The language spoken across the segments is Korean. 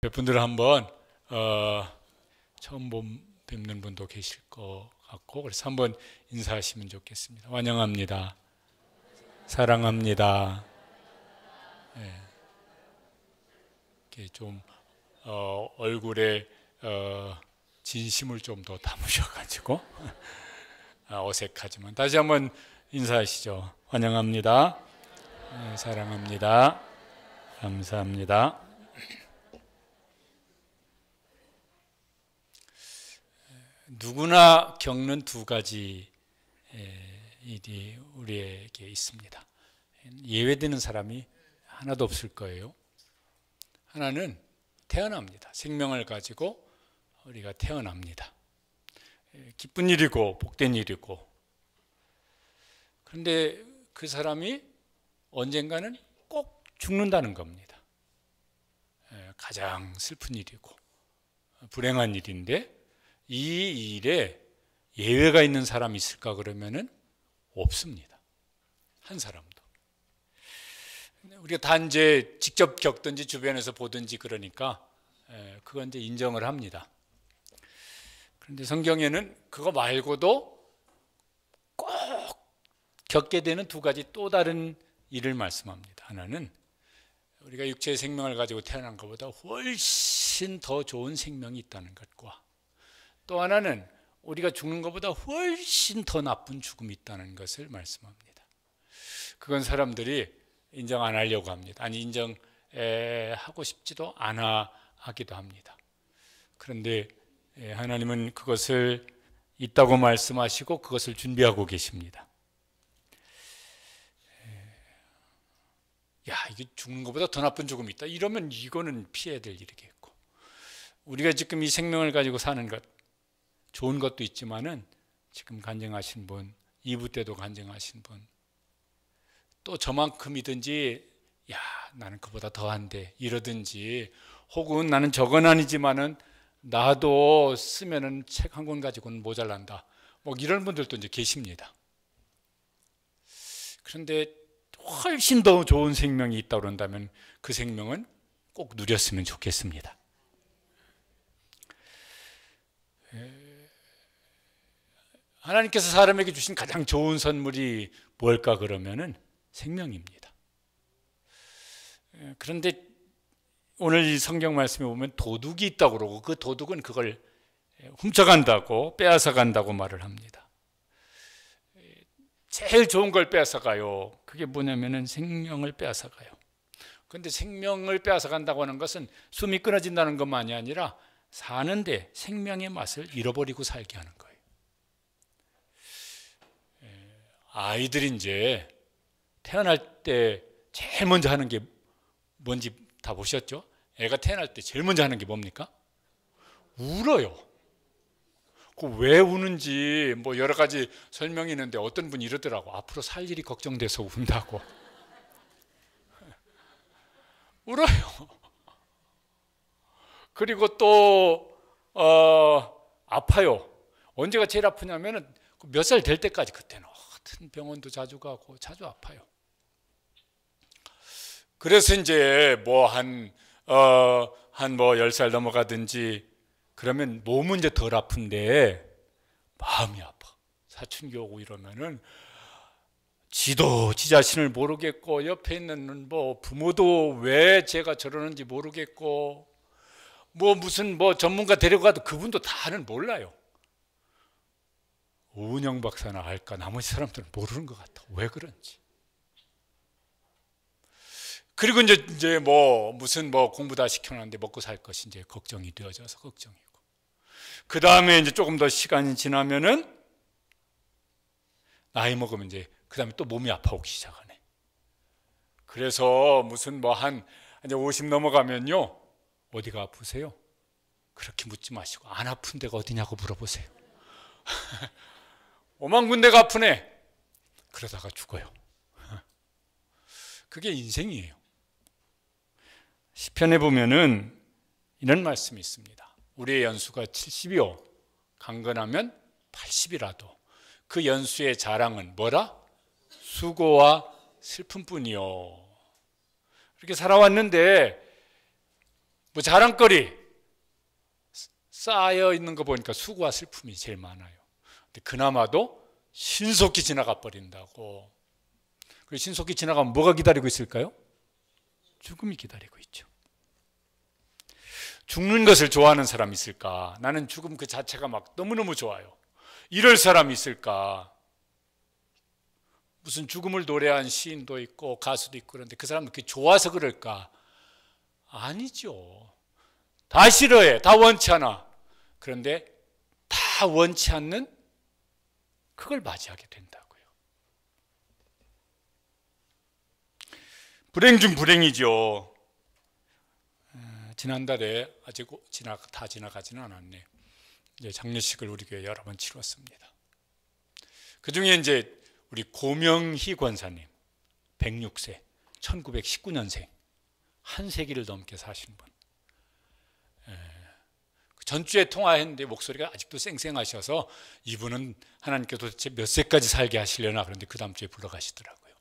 몇 분들은 한번 처음 뵙는 분도 계실 것 같고, 그래서 한번 인사하시면 좋겠습니다. 환영합니다. 사랑합니다. 네. 이렇게 좀 얼굴에 진심을 좀 더 담으셔가지고 어색하지만 다시 한번 인사하시죠. 환영합니다. 네, 사랑합니다. 감사합니다. 누구나 겪는 두 가지 일이 우리에게 있습니다. 예외되는 사람이 하나도 없을 거예요. 하나는 태어납니다. 생명을 가지고 우리가 태어납니다. 기쁜 일이고 복된 일이고, 그런데 그 사람이 언젠가는 꼭 죽는다는 겁니다. 가장 슬픈 일이고 불행한 일인데, 이 일에 예외가 있는 사람이 있을까 그러면은 없습니다. 한 사람도. 우리가 다 이제 직접 겪든지 주변에서 보든지 그러니까 그건 이제 인정을 합니다. 그런데 성경에는 그거 말고도 꼭 겪게 되는 두 가지 또 다른 일을 말씀합니다. 하나는 우리가 육체의 생명을 가지고 태어난 것보다 훨씬 더 좋은 생명이 있다는 것과, 또 하나는 우리가 죽는 것보다 훨씬 더 나쁜 죽음이 있다는 것을 말씀합니다. 그건 사람들이 인정 안 하려고 합니다. 아니, 인정하고 싶지도 않아 하기도 합니다. 그런데 하나님은 그것을 있다고 말씀하시고 그것을 준비하고 계십니다. 야, 이게 죽는 것보다 더 나쁜 죽음이 있다, 이러면 이거는 피해야 될 일이겠고, 우리가 지금 이 생명을 가지고 사는 것, 좋은 것도 있지만은 지금 간증하신 분, 2부 때도 간증하신 분, 또 저만큼이든지 야, 나는 그보다 더한데 이러든지, 혹은 나는 저건 아니지만은 나도 쓰면은 책 한 권 가지고는 모자란다, 뭐 이런 분들도 이제 계십니다. 그런데 훨씬 더 좋은 생명이 있다고 그런다면 그 생명은 꼭 누렸으면 좋겠습니다. 하나님께서 사람에게 주신 가장 좋은 선물이 뭘까 그러면은 생명입니다. 그런데 오늘 이 성경 말씀에 보면 도둑이 있다고 그러고, 그 도둑은 그걸 훔쳐간다고, 빼앗아간다고 말을 합니다. 제일 좋은 걸 빼앗아가요. 그게 뭐냐면은 생명을 빼앗아가요. 그런데 생명을 빼앗아간다고 하는 것은 숨이 끊어진다는 것만이 아니라 사는데 생명의 맛을 잃어버리고 살게 하는 거예요. 아이들이 이제 태어날 때 제일 먼저 하는 게 뭔지 다 보셨죠? 애가 태어날 때 제일 먼저 하는 게 뭡니까? 울어요. 그 왜 우는지 뭐 여러 가지 설명이 있는데, 어떤 분이 이러더라고. 앞으로 살 일이 걱정돼서 운다고. 울어요. 그리고 또 아파요. 언제가 제일 아프냐면은 몇 살 될 때까지, 그때는 하여튼 병원도 자주 가고 자주 아파요. 그래서 이제 뭐 한 10살 넘어가든지 그러면 몸은 이제 덜 아픈데 마음이 아파. 사춘기 오고 이러면은 지도 지 자신을 모르겠고, 옆에 있는 뭐 부모도 왜 제가 저러는지 모르겠고, 뭐 무슨 뭐 전문가 데려가도 그분도 다는 몰라요. 오은영 박사나 알까, 나머지 사람들은 모르는 것 같아. 왜 그런지. 그리고 이제 뭐 무슨 뭐 공부 다 시켜놨는데 먹고 살 것이 이제 걱정이 되어져서 걱정이고, 그 다음에 이제 조금 더 시간이 지나면은 나이 먹으면 이제 그 다음에 또 몸이 아파오기 시작하네. 그래서 무슨 뭐 이제 50 넘어가면요, 어디가 아프세요? 그렇게 묻지 마시고 안 아픈 데가 어디냐고 물어보세요. 오만 군데가 아프네. 그러다가 죽어요. 그게 인생이에요. 시편에 보면은 이런 말씀이 있습니다. 우리의 연수가 70이요, 강건하면 80이라도 그 연수의 자랑은 뭐라? 수고와 슬픔뿐이요. 이렇게 살아왔는데 뭐 자랑거리 쌓여 있는 거 보니까 수고와 슬픔이 제일 많아요. 근데 그나마도 신속히 지나가 버린다고. 그리고 신속히 지나가면 뭐가 기다리고 있을까요? 죽음이 기다리고 있죠. 죽는 것을 좋아하는 사람이 있을까? 나는 죽음 그 자체가 막 너무너무 좋아요. 이럴 사람이 있을까? 무슨 죽음을 노래한 시인도 있고 가수도 있고 그런데 그 사람은 그게 좋아서 그럴까? 아니죠. 다 싫어해. 다 원치 않아. 그런데 다 원치 않는 그걸 맞이하게 된다고요. 불행 중 불행이죠. 지난달에 아직 다 지나가지는 않았네. 이제 장례식을 우리 교회 여러 번 치렀습니다. 그 중에 이제 우리 고명희 권사님 106세 1919년생 한 세기를 넘게 사신 분. 전주에 통화했는데 목소리가 아직도 쌩쌩하셔서 이분은 하나님께 도대체 몇 세까지 살게 하시려나 그런데 그 다음 주에 불러가시더라고요.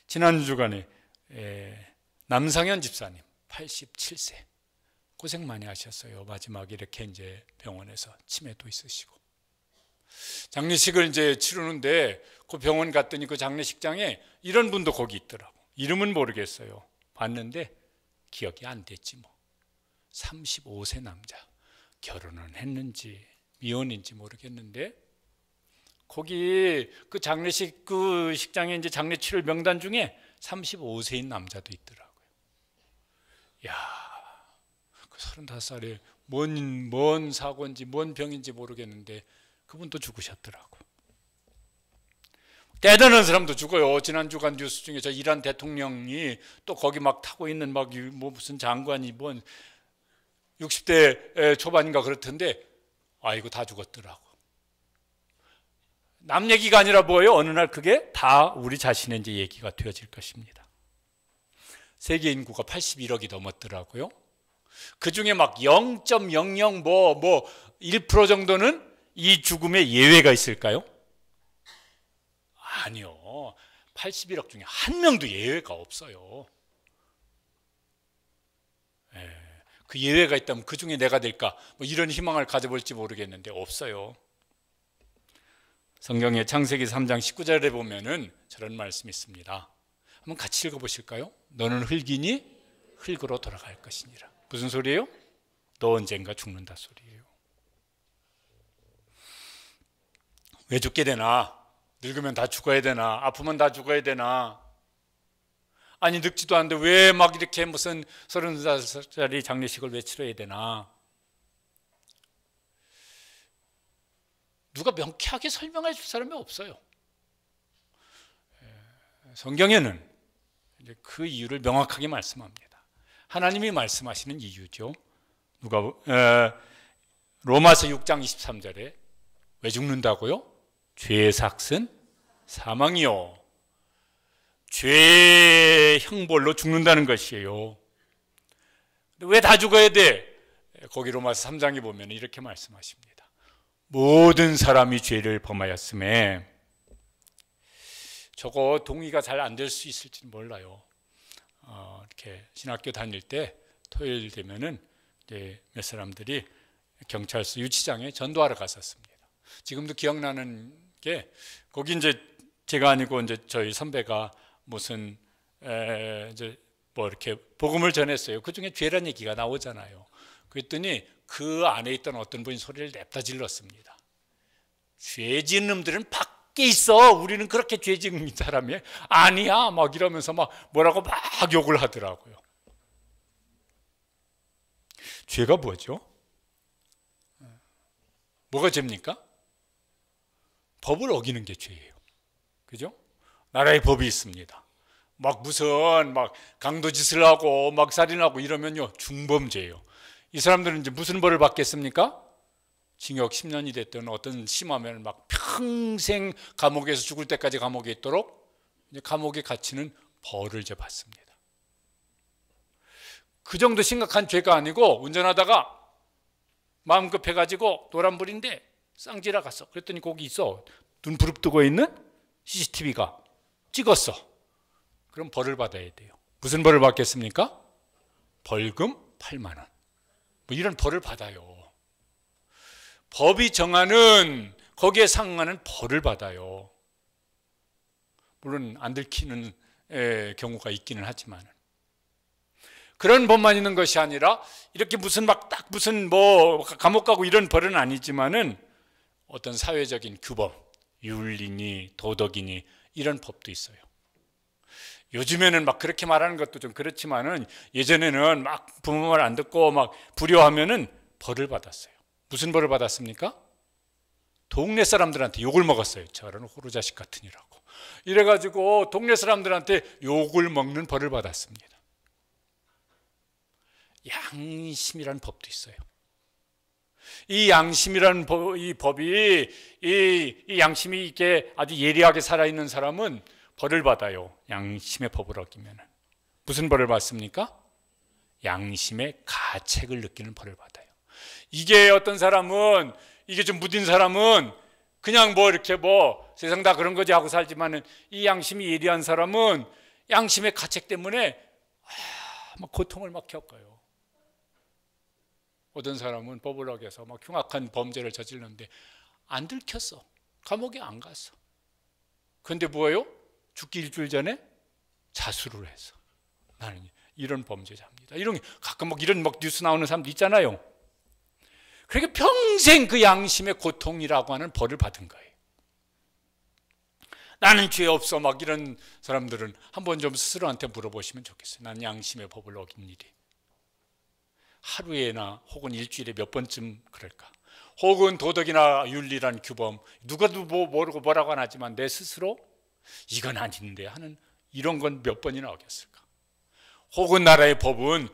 지난 주간에 남상현 집사님 87세 고생 많이 하셨어요. 마지막에 이렇게 이제 병원에서 치매도 있으시고 장례식을 이제 치르는데 그 병원 갔더니 그 장례식장에 이런 분도 거기 있더라고. 이름은 모르겠어요. 봤는데 기억이 안 됐지 뭐. 35세 남자. 결혼은 했는지 미혼인지 모르겠는데 거기 그 장례식 그 식장에 이제 장례 치를 명단 중에 35세인 남자도 있더라고요. 야, 그 35살에 뭔 사고인지 뭔 병인지 모르겠는데 그분도 죽으셨더라고. 대단한 사람도 죽어요. 지난주간 뉴스 중에 저 이란 대통령이 또 거기 막 타고 있는 막 뭐 무슨 장관이 뭔 60대 초반인가 그렇던데 아이고 다 죽었더라고. 남 얘기가 아니라 뭐예요? 어느 날 그게 다 우리 자신의 이제 얘기가 되어질 것입니다. 세계 인구가 81억이 넘었더라고요. 그 중에 막 0.00 뭐 1% 정도는 이 죽음에 예외가 있을까요? 아니요. 81억 중에 한 명도 예외가 없어요. 그 예외가 있다면 그 중에 내가 될까? 뭐 이런 희망을 가져볼지 모르겠는데 없어요. 성경의 창세기 3장 19절에 보면은 저런 말씀이 있습니다. 한번 같이 읽어보실까요? 너는 흙이니 흙으로 돌아갈 것이니라. 무슨 소리예요? 너 언젠가 죽는다 소리예요. 왜 죽게 되나? 늙으면 다 죽어야 되나? 아프면 다 죽어야 되나? 아니 늙지도 않는데 왜 막 이렇게 무슨 30살짜리 장례식을 왜 치러야 되나? 누가 명쾌하게 설명해 줄 사람이 없어요. 성경에는 이제 그 이유를 명확하게 말씀합니다. 하나님이 말씀하시는 이유죠. 로마서 6장 23절에 왜 죽는다고요? 죄의 삭은 사망이요. 죄의 형벌로 죽는다는 것이에요. 왜 다 죽어야 돼? 거기 로마서 3장에 보면 이렇게 말씀하십니다. 모든 사람이 죄를 범하였음에 저거 동의가 잘 안 될 수 있을지는 몰라요. 이렇게 신학교 다닐 때 토요일 되면은 이제 몇 사람들이 경찰서 유치장에 전도하러 갔었습니다. 지금도 기억나는 게 거기 이제 제가 아니고 이제 저희 선배가 무슨 이제 뭐 이렇게 복음을 전했어요. 그 중에 죄란 얘기가 나오잖아요. 그랬더니 그 안에 있던 어떤 분이 소리를 냅다 질렀습니다. 죄 지은 놈들은 밖에 있어. 우리는 그렇게 죄 지은 사람이 아니야. 막 이러면서 막 뭐라고 막 욕을 하더라고요. 죄가 뭐죠? 뭐가 죄입니까? 법을 어기는 게 죄예요. 그죠? 나라의 법이 있습니다. 막 무슨 막 강도짓을 하고 막 살인하고 이러면요 중범죄예요. 이 사람들은 이제 무슨 벌을 받겠습니까? 징역 10년이 됐든 어떤 심하면 막 평생 감옥에서 죽을 때까지 감옥에 있도록 이제 감옥에 갇히는 벌을 이제 받습니다. 그 정도 심각한 죄가 아니고 운전하다가 마음 급해가지고 노란불인데 쌍지라 갔어. 그랬더니 거기 있어. 눈 부릅뜨고 있는 CCTV가 찍었어. 그럼 벌을 받아야 돼요. 무슨 벌을 받겠습니까? 벌금 8만 원. 뭐 이런 벌을 받아요. 법이 정하는 거기에 상응하는 벌을 받아요. 물론 안 들키는 경우가 있기는 하지만, 그런 법만 있는 것이 아니라 이렇게 무슨 막 딱 무슨 뭐 감옥 가고 이런 벌은 아니지만은 어떤 사회적인 규범, 윤리니 도덕이니 이런 법도 있어요. 요즘에는 막 그렇게 말하는 것도 좀 그렇지만은 예전에는 막 부모 말 안 듣고 막 불효하면은 벌을 받았어요. 무슨 벌을 받았습니까? 동네 사람들한테 욕을 먹었어요. 저런 호루자식 같으니라고. 이래가지고 동네 사람들한테 욕을 먹는 벌을 받았습니다. 양심이라는 법도 있어요. 이 양심이라는 이 법이 이 양심이 이렇게 아주 예리하게 살아있는 사람은 벌을 받아요. 양심의 법을 어기면. 무슨 벌을 받습니까? 양심의 가책을 느끼는 벌을 받아요. 이게 어떤 사람은, 이게 좀 무딘 사람은 그냥 뭐 이렇게 뭐 세상 다 그런 거지 하고 살지만은, 이 양심이 예리한 사람은 양심의 가책 때문에 막 고통을 막 겪어요. 어떤 사람은 법을 어겨서 막 흉악한 범죄를 저질렀는데 안 들켰어. 감옥에 안 갔어. 그런데 뭐예요? 죽기 일주일 전에 자수를 해서, 나는 이런 범죄자입니다. 이런 가끔 막 이런 막 뉴스 나오는 사람도 있잖아요. 그러니까 평생 그 양심의 고통이라고 하는 벌을 받은 거예요. 나는 죄 없어 막 이런 사람들은 한번 좀 스스로한테 물어보시면 좋겠어요. 난 양심의 법을 어긴 일이 하루에나 혹은 일주일에 몇 번쯤 그럴까? 혹은 도덕이나 윤리란 규범, 누가도 모르고 뭐라고 안 하지만 내 스스로 이건 아닌데 하는 이런 건 몇 번이나 어겼을까? 혹은 나라의 법은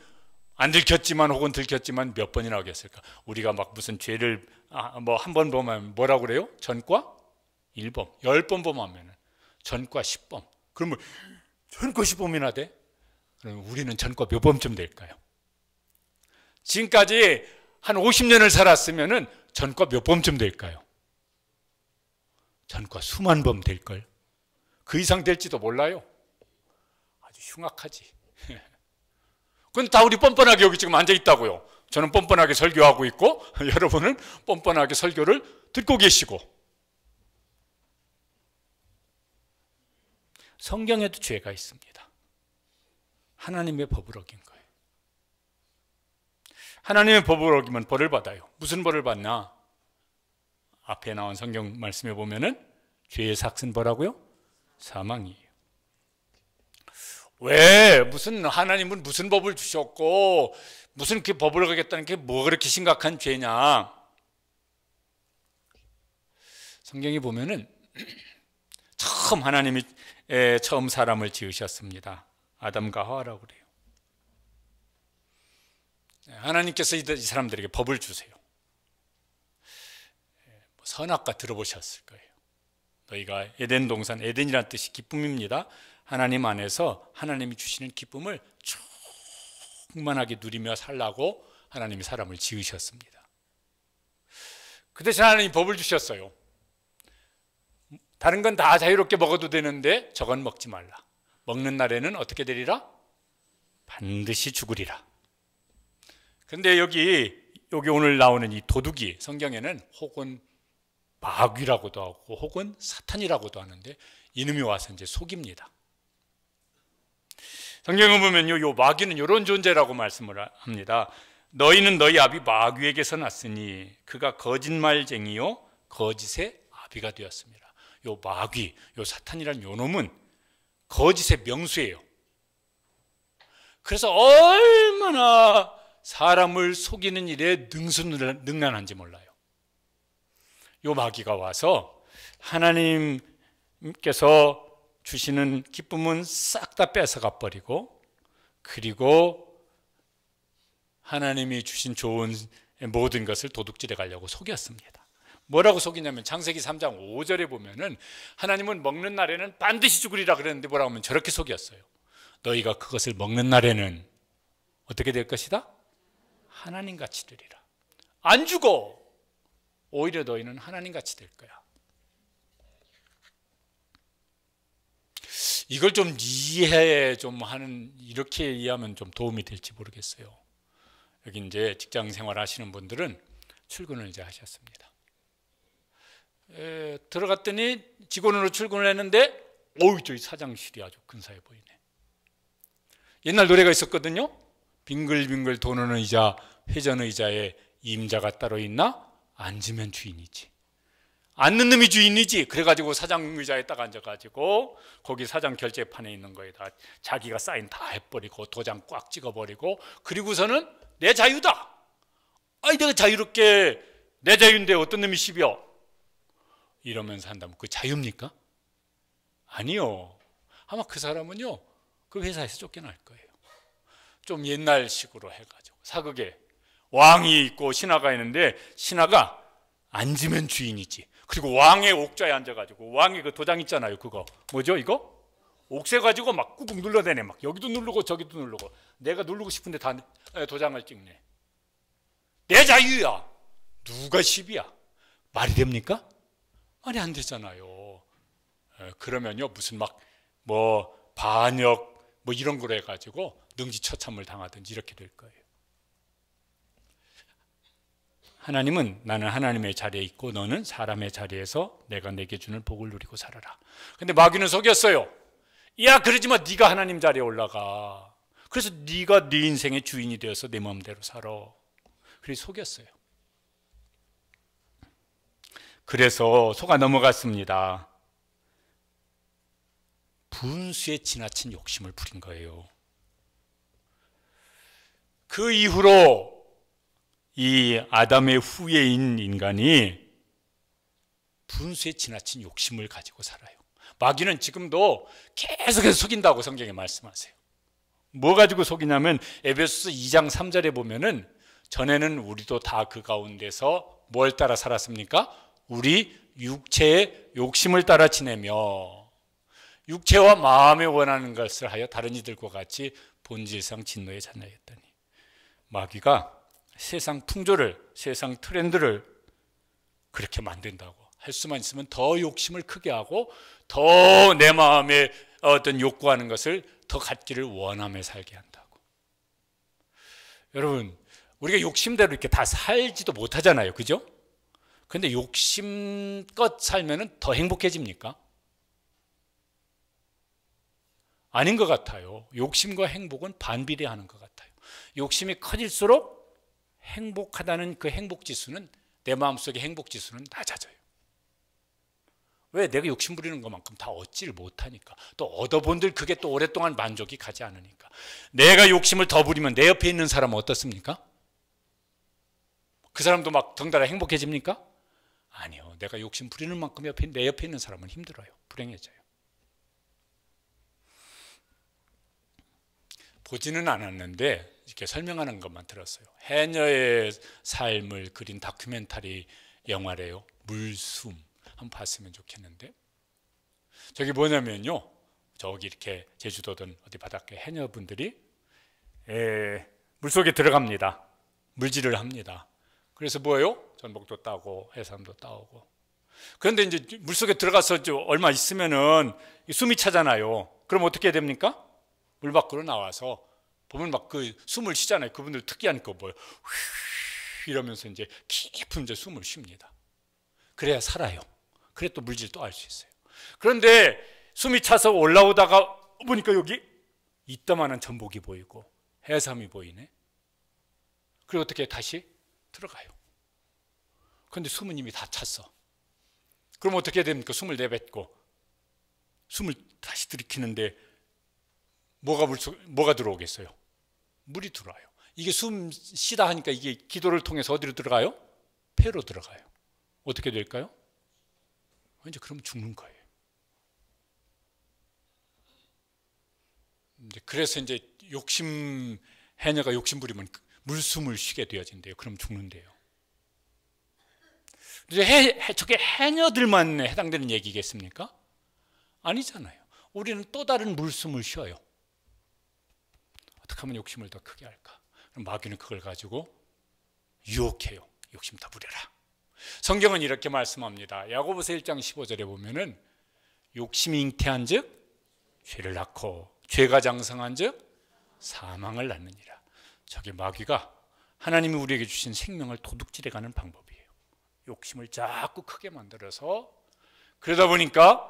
안 들켰지만 혹은 들켰지만 몇 번이나 어겼을까? 우리가 막 무슨 죄를 뭐 한 번 범하면 뭐라고 그래요? 전과 1범, 10번 범하면 전과 10범. 그러면 전과 10범이나 돼? 그럼 우리는 전과 몇 범쯤 될까요? 지금까지 한 50년을 살았으면 전과 몇 범쯤 될까요? 전과 수만 범 될걸. 그 이상 될지도 몰라요. 아주 흉악하지. 그건 다 우리 뻔뻔하게 여기 지금 앉아있다고요. 저는 뻔뻔하게 설교하고 있고 여러분은 뻔뻔하게 설교를 듣고 계시고. 성경에도 죄가 있습니다. 하나님의 법을 어긴 거예요. 하나님의 법을 어기면 벌을 받아요. 무슨 벌을 받나? 앞에 나온 성경 말씀에 보면은 죄의 삭은 뭐라고요? 사망이에요. 왜? 무슨 하나님은 무슨 법을 주셨고 무슨 그 법을 어겼다는 게 뭐 그렇게 심각한 죄냐? 성경에 보면은 처음 하나님이 처음 사람을 지으셨습니다. 아담과 하와라고 그래요. 하나님께서 이 사람들에게 법을 주세요. 선악과 들어보셨을 거예요. 너희가 에덴 동산, 에덴이라는 뜻이 기쁨입니다. 하나님 안에서 하나님이 주시는 기쁨을 충만하게 누리며 살라고 하나님이 사람을 지으셨습니다. 그 대신 하나님이 법을 주셨어요. 다른 건 다 자유롭게 먹어도 되는데 저건 먹지 말라. 먹는 날에는 어떻게 되리라? 반드시 죽으리라. 그런데 여기 오늘 나오는 이 도둑이 성경에는 혹은 마귀라고도 하고 혹은 사탄이라고도 하는데 이놈이 와서 이제 속입니다. 성경을 보면요, 요 마귀는 이런 존재라고 말씀을 합니다. 너희는 너희 아비 마귀에게서 났으니 그가 거짓말쟁이요 거짓의 아비가 되었습니다. 요 마귀, 요 사탄이라는 요 놈은 거짓의 명수예요. 그래서 얼마나 사람을 속이는 일에 능란한지 몰라요. 요 마귀가 와서 하나님께서 주시는 기쁨은 싹 다 뺏어가 버리고, 그리고 하나님이 주신 좋은 모든 것을 도둑질해 가려고 속였습니다. 뭐라고 속이냐면 창세기 3장 5절에 보면은 하나님은 먹는 날에는 반드시 죽으리라 그랬는데 뭐라고 하면 저렇게 속였어요. 너희가 그것을 먹는 날에는 어떻게 될 것이다? 하나님같이 되리라. 안 죽어. 오히려 너희는 하나님같이 될 거야. 이걸 좀 이해 좀 하는, 이렇게 이해하면 좀 도움이 될지 모르겠어요. 여기 이제 직장 생활 하시는 분들은 출근을 이제 하셨습니다. 들어갔더니 직원으로 출근을 했는데, 어우, 저기 사장실이 아주 근사해 보이네. 옛날 노래가 있었거든요. 빙글빙글 도는 의자, 회전 의자에 임자가 따로 있나? 앉으면 주인이지. 앉는 놈이 주인이지. 그래가지고 사장 의자에 딱 앉아가지고 거기 사장 결제판에 있는 거에다 자기가 사인 다 해버리고 도장 꽉 찍어버리고, 그리고서는 내 자유다. 아니, 내가 자유롭게, 내 자유인데 어떤 놈이 시비여? 이러면서 한다면 그 자유입니까? 아니요. 아마 그 사람은요, 그 회사에서 쫓겨날 거예요. 좀 옛날식으로 해가지고 사극에 왕이 있고 신하가 있는데, 신하가 앉으면 주인이지. 그리고 왕의 옥좌에 앉아가지고, 왕의 그 도장 있잖아요. 그거 뭐죠? 이거 옥새 가지고 막 꾹꾹 눌러대네. 막 여기도 누르고 저기도 누르고. 내가 누르고 싶은데 다 도장을 찍네. 내 자유야. 누가 시비야? 말이 됩니까? 말이 안 되잖아요. 그러면요, 무슨 막 뭐 반역 뭐 이런 거로 해가지고 능지처참을 당하든지 이렇게 될 거예요. 하나님은 나는 하나님의 자리에 있고 너는 사람의 자리에서 내가 내게 주는 복을 누리고 살아라. 근데 마귀는 속였어요. 야, 그러지 마. 네가 하나님 자리에 올라가. 그래서 네가 네 인생의 주인이 되어서 내 마음대로 살아. 그래서 속였어요. 그래서 속아 넘어갔습니다. 분수에 지나친 욕심을 부린 거예요. 그 이후로 이 아담의 후예인 인간이 분수에 지나친 욕심을 가지고 살아요. 마귀는 지금도 계속해서 속인다고 성경에 말씀하세요. 뭐 가지고 속이냐면 에베소서 2장 3절에 보면은, 전에는 우리도 다 그 가운데서 뭘 따라 살았습니까? 우리 육체의 욕심을 따라 지내며 육체와 마음에 원하는 것을 하여 다른 이들과 같이 본질상 진노의 자녀였더니, 마귀가 세상 풍조를, 세상 트렌드를 그렇게 만든다고, 할 수만 있으면 더 욕심을 크게 하고 더 내 마음에 어떤 욕구하는 것을 더 갖기를 원하며 살게 한다고. 여러분, 우리가 욕심대로 이렇게 다 살지도 못하잖아요. 그죠? 근데 욕심껏 살면 더 행복해집니까? 아닌 것 같아요. 욕심과 행복은 반비례하는 것 같아요. 욕심이 커질수록 행복하다는 그 행복지수는, 내 마음속의 행복지수는 낮아져요. 왜? 내가 욕심 부리는 것만큼 다 얻지를 못하니까. 또 얻어본들 그게 또 오랫동안 만족이 가지 않으니까. 내가 욕심을 더 부리면 내 옆에 있는 사람은 어떻습니까? 그 사람도 막 덩달아 행복해집니까? 아니요. 내가 욕심 부리는 만큼 내 옆에 있는 사람은 힘들어요. 불행해져요. 보지는 않았는데 이렇게 설명하는 것만 들었어요. 해녀의 삶을 그린 다큐멘터리 영화래요. 물숨. 한번 봤으면 좋겠는데, 저기 뭐냐면요, 저기 이렇게 제주도든 어디 바닷가 해녀분들이 물속에 들어갑니다. 물질을 합니다. 그래서 뭐예요? 전복도 따고 해삼도 따오고. 그런데 이제 물속에 들어가서 얼마 있으면은 숨이 차잖아요. 그럼 어떻게 됩니까? 물 밖으로 나와서 보면 막 그 숨을 쉬잖아요. 그분들 특이한 거 뭐예요? 이러면서 이제 깊은 이제 숨을 쉽니다. 그래야 살아요. 그래 또 물질 또 알 수 있어요. 그런데 숨이 차서 올라오다가 보니까 여기 이따만한 전복이 보이고 해삼이 보이네. 그리고 어떻게 다시 들어가요. 그런데 숨은 이미 다 찼어. 그럼 어떻게 됩니까? 숨을 내뱉고 숨을 다시 들이키는데 뭐가 들어오겠어요? 물이 들어와요. 이게 숨 쉬다 하니까 이게 기도를 통해서 어디로 들어가요? 폐로 들어가요. 어떻게 될까요? 이제 그러면 죽는 거예요. 그래서 이제 해녀가 욕심 부리면 물숨을 쉬게 되어진대요. 그럼 죽는데요. 이제 저게 해녀들만 해당되는 얘기겠습니까? 아니잖아요. 우리는 또 다른 물숨을 쉬어요. 어떻게 하면 욕심을 더 크게 할까? 그럼 마귀는 그걸 가지고 유혹해요. 욕심 더 부려라. 성경은 이렇게 말씀합니다. 야고보서 1장 15절에 보면은 욕심이 잉태한 즉 죄를 낳고 죄가 장성한 즉 사망을 낳느니라. 저게 마귀가 하나님이 우리에게 주신 생명을 도둑질해가는 방법이에요. 욕심을 자꾸 크게 만들어서 그러다 보니까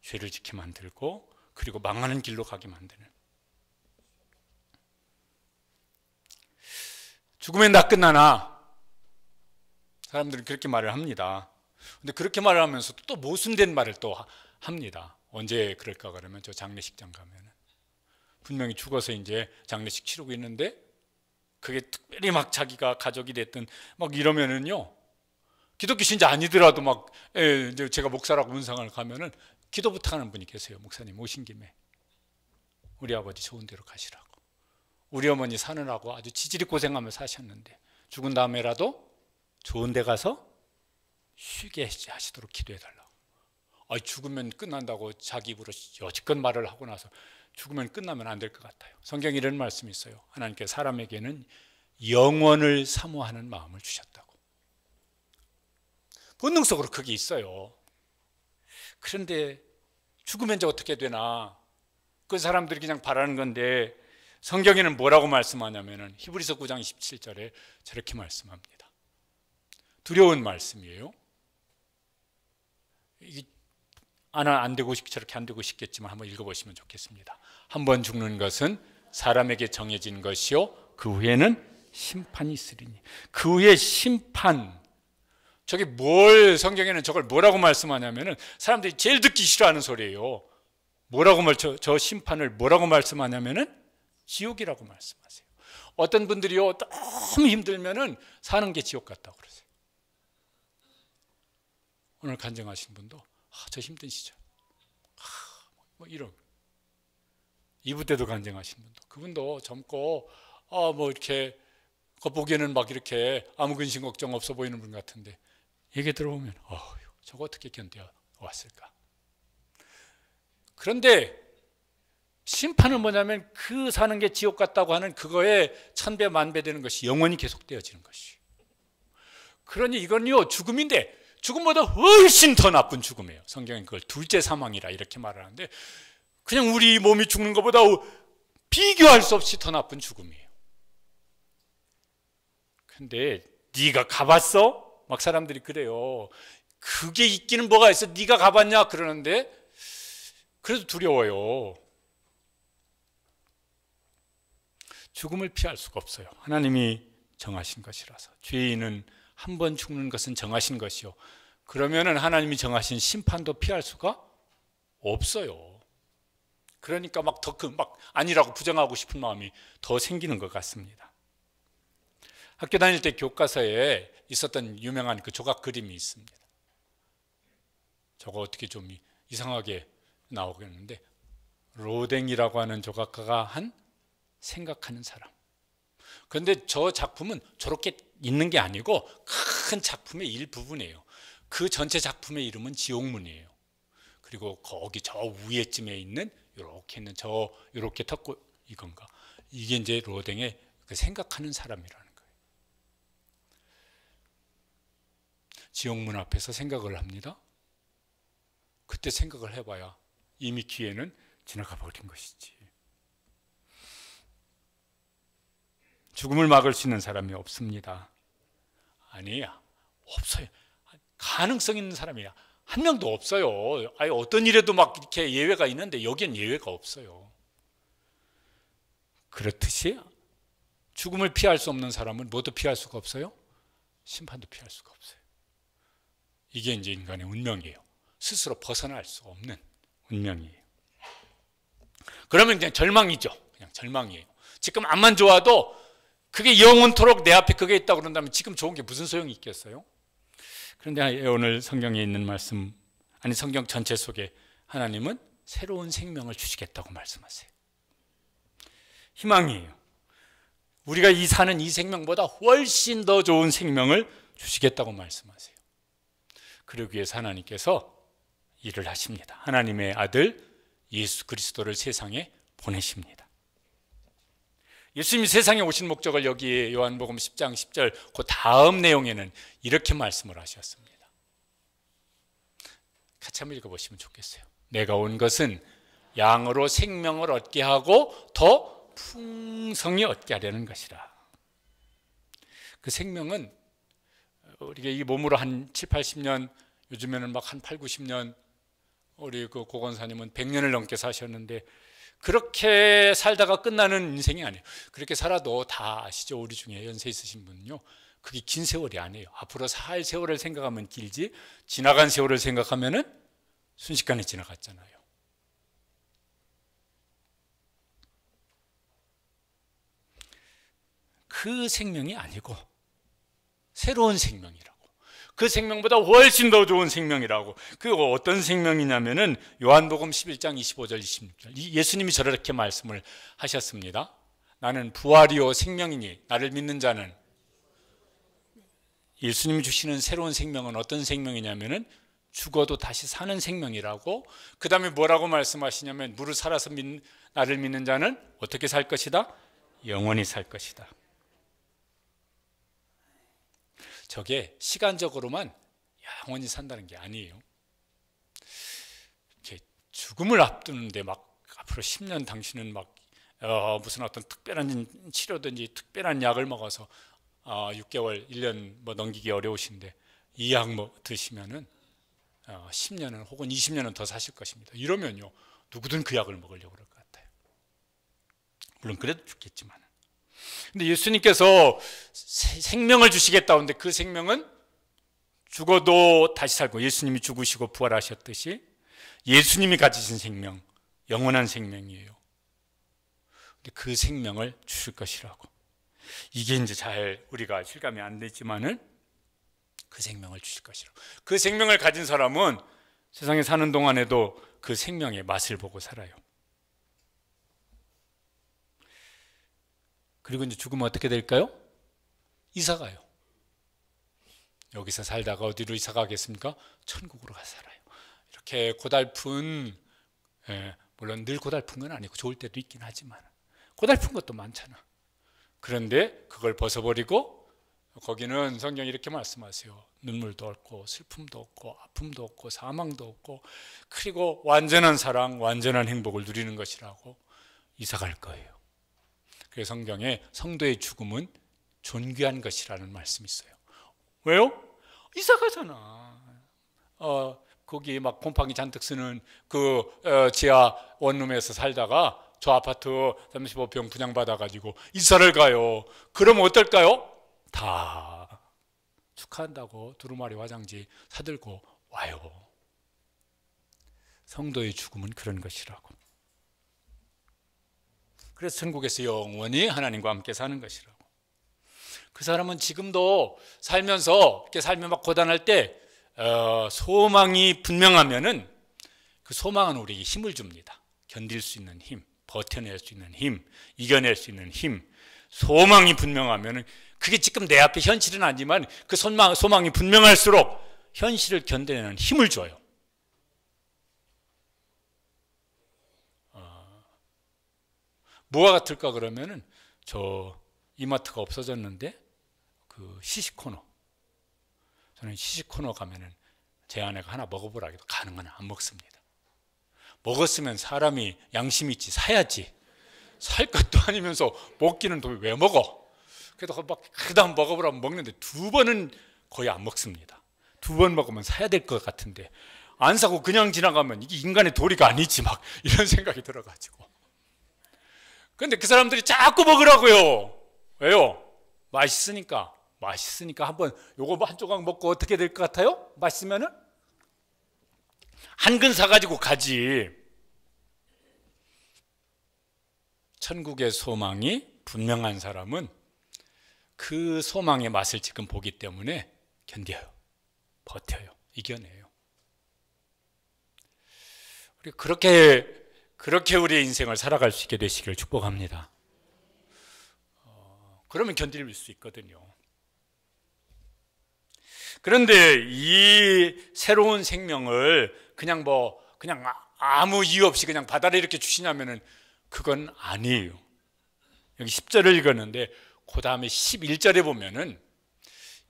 죄를 짓게 만들고 그리고 망하는 길로 가게 만드는. 죽으면 다 끝나나? 사람들은 그렇게 말을 합니다. 근데 그렇게 말을 하면서 또 모순된 말을 또 합니다. 언제 그럴까 그러면 저 장례식장 가면은 분명히 죽어서 이제 장례식 치르고 있는데 그게 특별히 막 자기가 가족이 됐든 막 이러면은요, 기독교 신자 아니더라도 막 이제 제가 목사라고 문상을 가면은 기도 부탁하는 분이 계세요. 목사님 오신 김에 우리 아버지 좋은 데로 가시라고. 우리 어머니 사느라고 아주 지질이 고생하며 사셨는데 죽은 다음에라도 좋은 데 가서 쉬게 하시도록 기도해달라고. 죽으면 끝난다고 자기 입으로 여지껏 말을 하고 나서 죽으면 끝나면 안 될 것 같아요. 성경에 이런 말씀이 있어요. 하나님께서 사람에게는 영원을 사모하는 마음을 주셨다고. 본능적으로 그게 있어요. 그런데 죽으면 이제 어떻게 되나? 그 사람들이 그냥 바라는 건데 성경에는 뭐라고 말씀하냐면은 히브리서 9장 27절에 저렇게 말씀합니다. 두려운 말씀이에요. 이게 안 되고 저렇게 안 되고 싶겠지만 한번 읽어보시면 좋겠습니다. 한 번 죽는 것은 사람에게 정해진 것이요 그 후에는 심판이 있으리니. 그 후에 심판. 저게 뭘 성경에는 저걸 뭐라고 말씀하냐면은 사람들이 제일 듣기 싫어하는 소리예요. 뭐라고 저 심판을 뭐라고 말씀하냐면은 지옥이라고 말씀하세요. 어떤 분들이요 너무 힘들면은 사는 게 지옥 같다고 그러세요. 오늘 간증하신 분도 저 힘든 시절 뭐 이런 이브 때도 간증하신 분도 그분도 젊고 뭐 이렇게 겉보기에는 막 이렇게 아무 근심 걱정 없어 보이는 분 같은데 얘기 들어보면 저거 어떻게 견뎌 왔을까. 그런데 심판은 뭐냐면 그 사는 게 지옥 같다고 하는 그거에 천배 만배 되는 것이 영원히 계속되어지는 것이. 그러니 이건요 죽음인데 죽음보다 훨씬 더 나쁜 죽음이에요. 성경은 그걸 둘째 사망이라 이렇게 말을 하는데 그냥 우리 몸이 죽는 것보다 비교할 수 없이 더 나쁜 죽음이에요. 근데 네가 가봤어? 막 사람들이 그래요. 그게 있기는 뭐가 있어? 네가 가봤냐? 그러는데 그래도 두려워요. 죽음을 피할 수가 없어요. 하나님이 정하신 것이라서. 죄인은 한 번 죽는 것은 정하신 것이요. 그러면은 하나님이 정하신 심판도 피할 수가 없어요. 그러니까 막 아니라고 부정하고 싶은 마음이 더 생기는 것 같습니다. 학교 다닐 때 교과서에 있었던 유명한 그 조각 그림이 있습니다. 저거 어떻게 좀 이상하게 나오겠는데 로댕이라고 하는 조각가가 한 생각하는 사람. 그런데 저 작품은 저렇게 있는 게 아니고 큰 작품의 일부분이에요. 그 전체 작품의 이름은 지옥문이에요. 그리고 거기 저 위에쯤에 있는 이렇게 있는 이렇게 턱고 이건가. 이게 이제 로댕의 그 생각하는 사람이라는 거예요. 지옥문 앞에서 생각을 합니다. 그때 생각을 해봐야 이미 기회는 지나가 버린 것이지. 죽음을 막을 수 있는 사람이 없습니다. 아니야, 없어요. 가능성 있는 사람이야 한 명도 없어요. 어떤 일에도 막 이렇게 예외가 있는데 여기엔 예외가 없어요. 그렇듯이 죽음을 피할 수 없는 사람은 뭐도 피할 수가 없어요? 심판도 피할 수가 없어요. 이게 이제 인간의 운명이에요. 스스로 벗어날 수 없는 운명이에요. 그러면 그냥 절망이죠. 그냥 절망이에요. 지금 암만 좋아도 그게 영원토록 내 앞에 그게 있다고 그런다면 지금 좋은 게 무슨 소용이 있겠어요? 그런데 오늘 성경에 있는 말씀, 성경 전체 속에 하나님은 새로운 생명을 주시겠다고 말씀하세요. 희망이에요. 우리가 사는 이 생명보다 훨씬 더 좋은 생명을 주시겠다고 말씀하세요. 그러기 위해서 하나님께서 일을 하십니다. 하나님의 아들 예수 그리스도를 세상에 보내십니다. 예수님이 세상에 오신 목적을 여기 요한복음 10장 10절 그 다음 내용에는 이렇게 말씀을 하셨습니다. 같이 한번 읽어보시면 좋겠어요. 내가 온 것은 양으로 생명을 얻게 하고 더 풍성히 얻게 하려는 것이라. 그 생명은 우리가 이 몸으로 한 7, 80년, 요즘에는 막 한 8, 90년, 우리 그 고건사님은 100년을 넘게 사셨는데 그렇게 살다가 끝나는 인생이 아니에요. 그렇게 살아도 다 아시죠? 우리 중에 연세 있으신 분은요, 그게 긴 세월이 아니에요. 앞으로 살 세월을 생각하면 길지, 지나간 세월을 생각하면은 순식간에 지나갔잖아요. 그 생명이 아니고 새로운 생명이라고, 그 생명보다 훨씬 더 좋은 생명이라고. 그 어떤 생명이냐면은 요한복음 11장 25절 26절, 예수님이 저렇게 말씀을 하셨습니다. 나는 부활이요 생명이니 나를 믿는 자는, 예수님이 주시는 새로운 생명은 어떤 생명이냐면은 죽어도 다시 사는 생명이라고. 그 다음에 뭐라고 말씀하시냐면, 무릇 살아서 나를 믿는 자는 어떻게 살 것이다? 영원히 살 것이다. 저게 시간적으로만 영원히 산다는 게 아니에요. 이렇게 죽음을 앞두는데 막 앞으로 10년 당신은 막 무슨 어떤 특별한 치료든지 특별한 약을 먹어서 6개월, 1년 뭐 넘기기 어려우신데 이 약 드시면은 10년은 혹은 20년은 더 사실 것입니다. 이러면요, 누구든 그 약을 먹으려고 그럴 것 같아요. 물론 그래도 죽겠지만. 근데 예수님께서 생명을 주시겠다는데 그 생명은 죽어도 다시 살고, 예수님이 죽으시고 부활하셨듯이 예수님이 가지신 생명, 영원한 생명이에요. 근데 그 생명을 주실 것이라고. 이게 이제 잘 우리가 실감이 안 되지만은 그 생명을 주실 것이라고. 그 생명을 가진 사람은 세상에 사는 동안에도 그 생명의 맛을 보고 살아요. 그리고 이제 죽으면 어떻게 될까요? 이사 가요. 여기서 살다가 어디로 이사 가겠습니까? 천국으로 가서 살아요. 이렇게 고달픈, 물론 늘 고달픈 건 아니고 좋을 때도 있긴 하지만 고달픈 것도 많잖아. 그런데 그걸 벗어버리고 거기는 성경이 이렇게 말씀하세요. 눈물도 없고 슬픔도 없고 아픔도 없고 사망도 없고, 그리고 완전한 사랑, 완전한 행복을 누리는 것이라고 이사 갈 거예요. 그래서 성경에 성도의 죽음은 존귀한 것이라는 말씀이 있어요. 왜요? 이사 가잖아. 거기 막 곰팡이 잔뜩 쓰는 그 지하 원룸에서 살다가 저 아파트 35평 분양받아가지고 이사를 가요. 그러면 어떨까요? 다 축하한다고 두루마리 화장지 사들고 와요. 성도의 죽음은 그런 것이라고. 그래서 천국에서 영원히 하나님과 함께 사는 것이라고. 그 사람은 지금도 살면서 이렇게 살면 막 고단할 때 소망이 분명하면은 그 소망은 우리에게 힘을 줍니다. 견딜 수 있는 힘, 버텨낼 수 있는 힘, 이겨낼 수 있는 힘. 소망이 분명하면은, 그게 지금 내 앞에 현실은 아니지만 그 소망이 분명할수록 현실을 견뎌내는 힘을 줘요. 뭐와 같을까 그러면은, 저 이마트가 없어졌는데 그 시식코너, 저는 시식코너 가면은 제 아내가 하나 먹어보라 해도 가는 건 안 먹습니다. 먹었으면 사람이 양심이 있지 사야지. 살 것도 아니면서 먹기는 또 왜 먹어? 그래도 막 그다음 먹어보라면 먹는데 2번은 거의 안 먹습니다. 2번 먹으면 사야 될 것 같은데 안 사고 그냥 지나가면 이게 인간의 도리가 아니지, 막 이런 생각이 들어가지고. 그런데 그 사람들이 자꾸 먹으라고요. 왜요? 맛있으니까. 한번 요거 한 조각 먹고 어떻게 될 것 같아요? 맛있으면은 한 근 사가지고 가지. 천국의 소망이 분명한 사람은 그 소망의 맛을 지금 보기 때문에 견뎌요, 버텨요, 이겨내요. 우리 그렇게 우리의 인생을 살아갈 수 있게 되시기를 축복합니다. 그러면 견딜 수 있거든요. 그런데 이 새로운 생명을 그냥 아무 이유 없이 그냥 받아라 이렇게 주시냐면은 그건 아니에요. 여기 10절을 읽었는데 그 다음에 11절에 보면은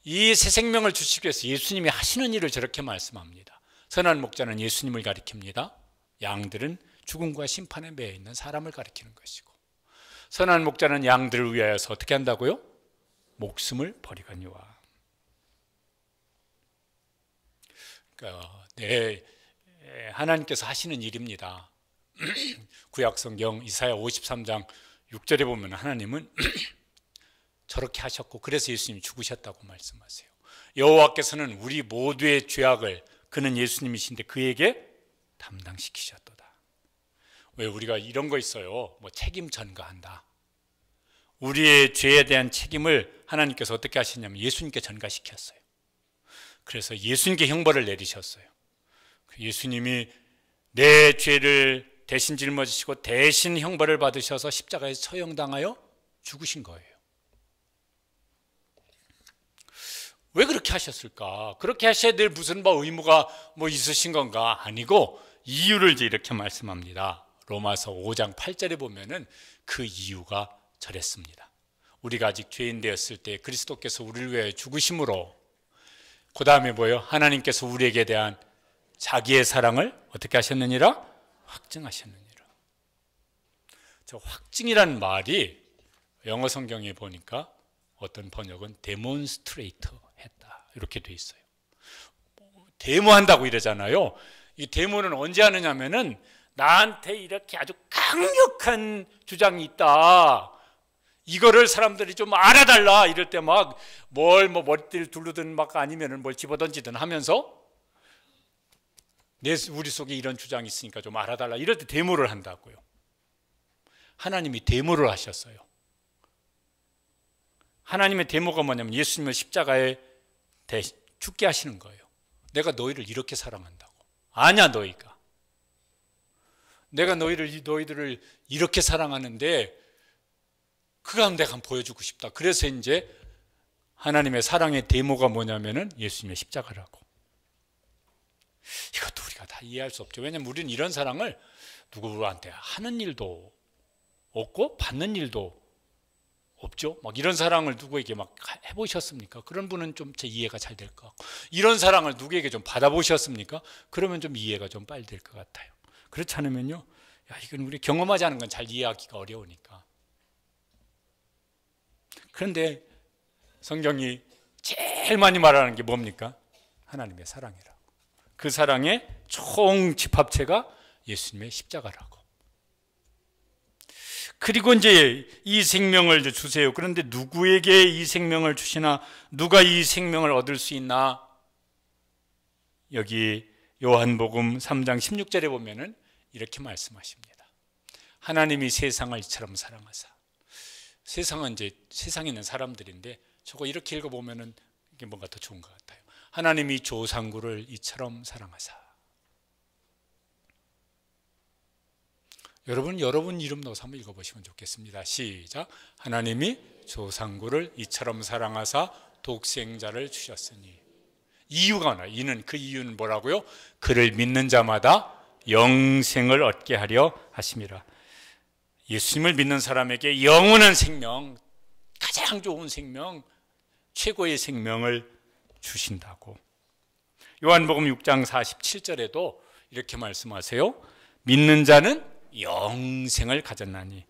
이 새 생명을 주시기 위해서 예수님이 하시는 일을 저렇게 말씀합니다. 선한 목자는 예수님을 가리킵니다. 양들은 죽음과 심판에 매여 있는 사람을 가리키는 것이고, 선한 목자는 양들을 위하여서 어떻게 한다고요? 목숨을 버리거니와. 그러니까 하나님께서 하시는 일입니다. 구약성경 이사야 53장 6절에 보면 하나님은 저렇게 하셨고 그래서 예수님이 죽으셨다고 말씀하세요. 여호와께서는 우리 모두의 죄악을, 그는 예수님이신데 그에게 담당시키셨도다. 왜 우리가 이런 거 있어요. 뭐 책임 전가한다. 우리의 죄에 대한 책임을 하나님께서 어떻게 하시냐면 예수님께 전가시켰어요. 그래서 예수님께 형벌을 내리셨어요. 예수님이 내 죄를 대신 짊어지시고 대신 형벌을 받으셔서 십자가에 처형당하여 죽으신 거예요. 왜 그렇게 하셨을까? 그렇게 하셔야 될 무슨 의무가 있으신 건가? 아니고 이유를 이제 이렇게 말씀합니다. 로마서 5장 8절에 보면은 그 이유가 저랬습니다. 우리가 아직 죄인 되었을 때 그리스도께서 우리를 위해 죽으심으로, 그 다음에 뭐예요? 하나님께서 우리에게 대한 자기의 사랑을 어떻게 하셨느니라? 확증하셨느니라. 저 확증이란 말이 영어 성경에 보니까 어떤 번역은 데몬스트레이터 했다 이렇게 돼 있어요. 데모한다고 이러잖아요. 이 데모는 언제 하느냐면은 나한테 이렇게 아주 강력한 주장이 있다, 이거를 사람들이 좀 알아달라 이럴 때 막 머리띠를 두르든 아니면은 뭘 집어던지든 하면서 우리 속에 이런 주장이 있으니까 좀 알아달라 이럴 때 데모를 한다고요. 하나님이 데모를 하셨어요. 하나님의 데모가 뭐냐면 예수님을 십자가에 죽게 하시는 거예요. 내가 너희를 이렇게 사랑한다고. 아냐 너희가. 내가 너희들을 이렇게 사랑하는데 그건 내가 보여주고 싶다. 그래서 이제 하나님의 사랑의 데모가 뭐냐면은 예수님의 십자가라고. 이것도 우리가 다 이해할 수 없죠. 왜냐하면 우리는 이런 사랑을 누구한테 하는 일도 없고 받는 일도 없죠. 이런 사랑을 누구에게 해보셨습니까? 그런 분은 좀 제 이해가 잘 될 것 같고, 이런 사랑을 누구에게 좀 받아보셨습니까? 그러면 좀 이해가 좀 빨리 될 것 같아요. 그렇지 않으면요, 이건 우리 경험하지 않은 건 잘 이해하기가 어려우니까. 그런데 성경이 제일 많이 말하는 게 뭡니까? 하나님의 사랑이라고. 그 사랑의 총 집합체가 예수님의 십자가라고. 그리고 이제 이 생명을 주세요. 그런데 누구에게 이 생명을 주시나? 누가 이 생명을 얻을 수 있나? 여기 요한복음 3장 16절에 보면은 이렇게 말씀하십니다. 하나님이 세상을 이처럼 사랑하사. 세상은 이제 세상에 있는 사람들인데 저거 이렇게 읽어보면은 이게 뭔가 더 좋은 것 같아요. 하나님이 조상구를 이처럼 사랑하사. 여러분 이름 넣어서 한번 읽어보시면 좋겠습니다. 시작. 하나님이 조상구를 이처럼 사랑하사 독생자를 주셨으니. 이유가 나요. 그 이유는 뭐라고요? 그를 믿는 자마다 영생을 얻게 하려 하심이라. 예수님을 믿는 사람에게 영원한 생명, 가장 좋은 생명, 최고의 생명을 주신다고. 요한복음 6장 47절에도 이렇게 말씀하세요. 믿는 자는 영생을 가졌나니.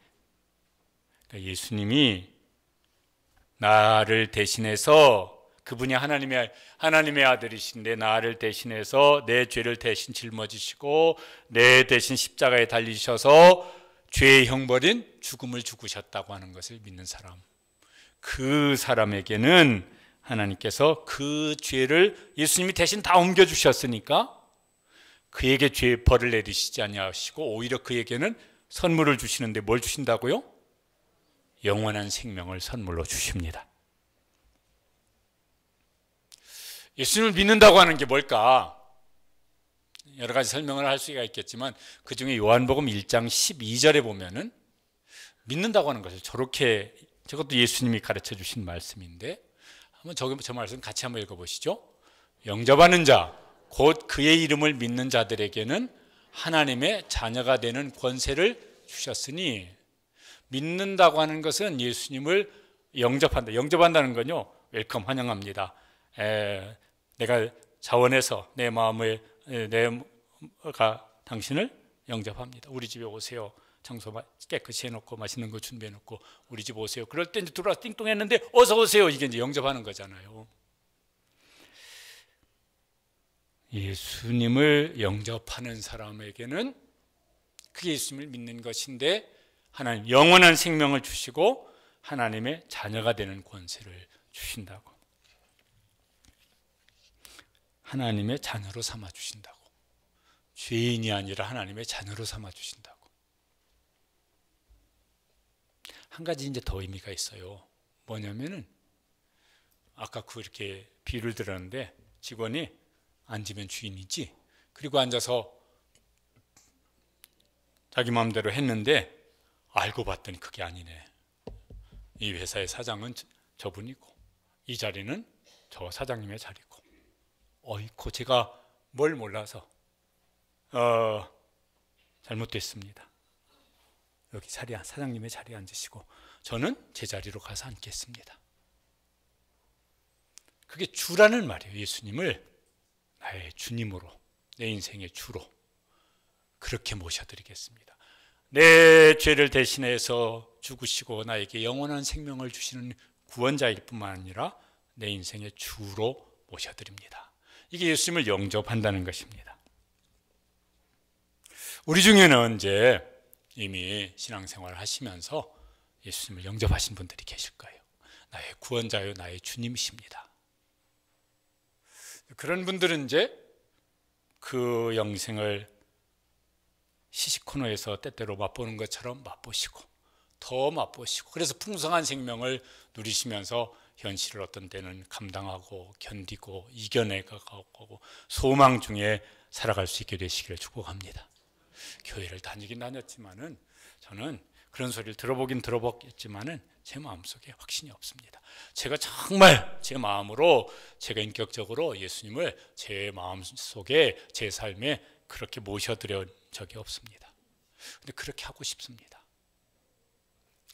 그러니까 예수님이 나를 대신해서, 그분이 하나님의 아들이신데 나를 대신해서 내 죄를 대신 짊어지시고 내 대신 십자가에 달리셔서 죄의 형벌인 죽음을 죽으셨다고 하는 것을 믿는 사람, 그 사람에게는 하나님께서 그 죄를 예수님이 대신 다 옮겨주셨으니까 그에게 죄의 벌을 내리시지 아니하시고 오히려 그에게는 선물을 주시는데 뭘 주신다고요? 영원한 생명을 선물로 주십니다. 예수님을 믿는다고 하는 게 뭘까? 여러 가지 설명을 할 수가 있겠지만 그 중에 요한복음 1장 12절에 보면은 믿는다고 하는 것을 저것도 예수님이 가르쳐 주신 말씀인데 한번 저 말씀 같이 한번 읽어보시죠. 영접하는 자, 곧 그의 이름을 믿는 자들에게는 하나님의 자녀가 되는 권세를 주셨으니. 믿는다고 하는 것은 예수님을 영접한다. 영접한다는 건요, 웰컴, 환영합니다. 내가 자원해서 내 마음을, 내가 당신을 영접합니다. 우리 집에 오세요. 청소 깨끗이 해놓고 맛있는 거 준비해놓고 우리 집 오세요. 그럴 때 이제 들어와서 띵동했는데 어서 오세요. 이게 이제 영접하는 거잖아요. 예수님을 영접하는 사람에게는 그게 예수님을 믿는 것인데 하나님 영원한 생명을 주시고 하나님의 자녀가 되는 권세를 주신다고. 하나님의 자녀로 삼아 주신다고. 죄인이 아니라 하나님의 자녀로 삼아 주신다고. 한 가지 이제 더 의미가 있어요. 뭐냐면은 아까 그렇게 비유를 들었는데 직원이 앉으면 주인이지. 그리고 앉아서 자기 마음대로 했는데 알고 봤더니 그게 아니네. 이 회사의 사장은 저분이고 이 자리는 저 사장님의 자리고. 어이코 제가 뭘 몰라서 잘못됐습니다. 여기 사장님의 자리에 앉으시고 저는 제 자리로 가서 앉겠습니다. 그게 주라는 말이에요. 예수님을 나의 주님으로, 내 인생의 주로 그렇게 모셔드리겠습니다. 내 죄를 대신해서 죽으시고 나에게 영원한 생명을 주시는 구원자일 뿐만 아니라 내 인생의 주로 모셔드립니다. 이게 예수님을 영접한다는 것입니다. 우리 중에는 이제 이미 신앙생활을 하시면서 예수님을 영접하신 분들이 계실 거예요. 나의 구원자요, 나의 주님이십니다. 그런 분들은 이제 그 영생을 시시코너에서 때때로 맛보는 것처럼 맛보시고 더 맛보시고 그래서 풍성한 생명을 누리시면서 현실을 어떤 때는 감당하고 견디고 이겨내가고 소망 중에 살아갈 수 있게 되시기를 축복합니다. 교회를 다니긴 다녔지만은 저는 그런 소리를 들어보겠지만은 제 마음속에 확신이 없습니다. 제가 정말 제 마음으로 제가 인격적으로 예수님을 제 마음속에 제 삶에 그렇게 모셔드려 적이 없습니다. 근데 그렇게 하고 싶습니다.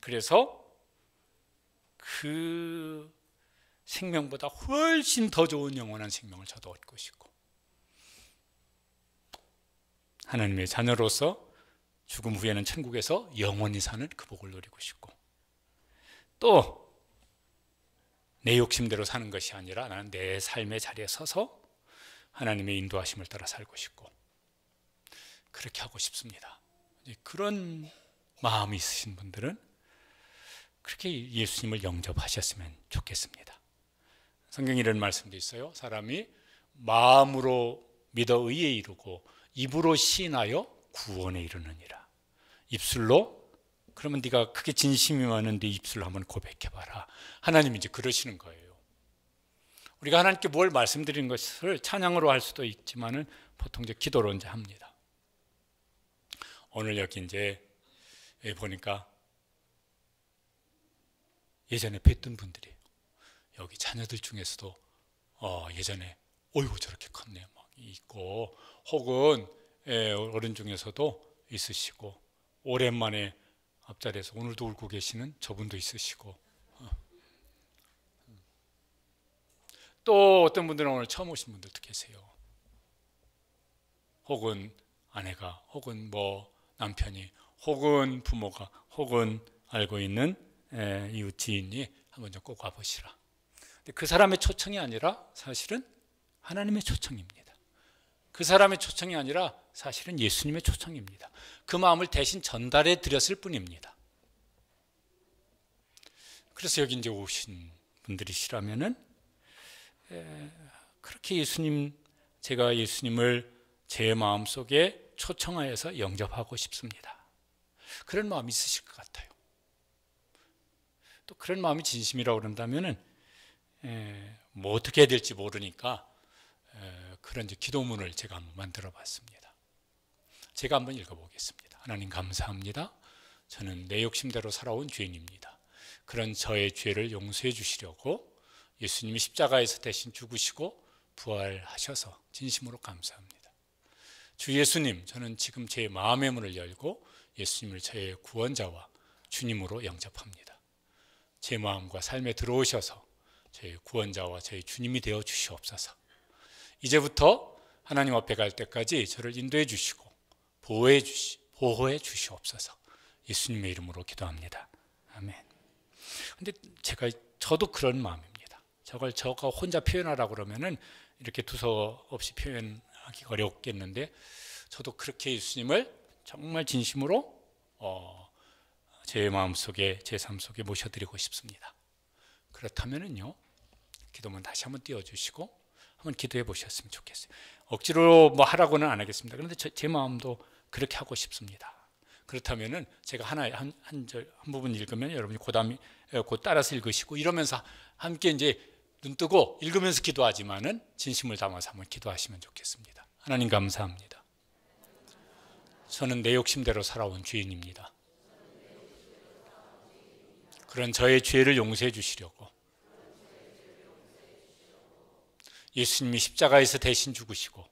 그래서 그 생명보다 훨씬 더 좋은 영원한 생명을 저도 얻고 싶고 하나님의 자녀로서 죽음 후에는 천국에서 영원히 사는 그 복을 누리고 싶고 또 내 욕심대로 사는 것이 아니라 나는 내 삶의 자리에 서서 하나님의 인도하심을 따라 살고 싶고 그렇게 하고 싶습니다. 그런 마음이 있으신 분들은 그렇게 예수님을 영접하셨으면 좋겠습니다. 성경에 이런 말씀도 있어요. 사람이 마음으로 믿어 의에 이르고 입으로 시인하여 구원에 이르느니라. 입술로 그러면 네가 그게 진심이면 네 입술로 한번 고백해봐라. 하나님이 이제 그러시는 거예요. 우리가 하나님께 뭘 말씀드리는 것을 찬양으로 할 수도 있지만은 보통 이제 기도로 이제 합니다. 오늘 여기 이제 보니까 예전에 뵀던 분들이 여기 자녀들 중에서도 예전에 어이구 저렇게 컸네 막 있고 혹은 어른 중에서도 있으시고 오랜만에 앞자리에서 오늘도 울고 계시는 저분도 있으시고 또 어떤 분들은 오늘 처음 오신 분들도 계세요. 혹은 아내가 혹은 뭐 남편이 혹은 부모가 혹은 알고 있는 이웃 지인이 한번 좀 꼭 와보시라. 근데 그 사람의 초청이 아니라 사실은 하나님의 초청입니다. 그 사람의 초청이 아니라 사실은 예수님의 초청입니다. 그 마음을 대신 전달해 드렸을 뿐입니다. 그래서 여기 이제 오신 분들이시라면은 그렇게 제가 예수님을 제 마음속에 초청하여서 영접하고 싶습니다. 그런 마음이 있으실 것 같아요. 또 그런 마음이 진심이라고 그런다면은 뭐 어떻게 해야 될지 모르니까 그런 이제 기도문을 제가 한번 만들어 봤습니다. 제가 한번 읽어보겠습니다. 하나님 감사합니다. 저는 내 욕심대로 살아온 죄인입니다. 그런 저의 죄를 용서해 주시려고 예수님이 십자가에서 대신 죽으시고 부활하셔서 진심으로 감사합니다. 주 예수님, 저는 지금 제 마음의 문을 열고 예수님을 저의 구원자와 주님으로 영접합니다. 제 마음과 삶에 들어오셔서 저의 구원자와 저의 주님이 되어 주시옵소서. 이제부터 하나님 앞에 갈 때까지 저를 인도해 주시고 보호해 주시옵소서. 예수님의 이름으로 기도합니다. 아멘. 근데 저도 그런 마음입니다. 저가 혼자 표현하라고 그러면은 이렇게 두서없이 표현하기가 어렵겠는데, 저도 그렇게 예수님을 정말 진심으로 제 마음속에, 제 삶 속에 모셔드리고 싶습니다. 그렇다면은요, 기도문 다시 한번 띄워주시고 한번 기도해 보셨으면 좋겠어요. 억지로 뭐 하라고는 안 하겠습니다. 그런데 제 마음도 그렇게 하고 싶습니다. 그렇다면은 제가 한 부분 읽으면 여러분이 곧 따라서 읽으시고, 이러면서 함께 이제 눈 뜨고 읽으면서 기도하지만은 진심을 담아서 한번 기도하시면 좋겠습니다. 하나님 감사합니다. 저는 내 욕심대로 살아온 죄인입니다. 그런 저의 죄를 용서해 주시려고 예수님이 십자가에서 대신 죽으시고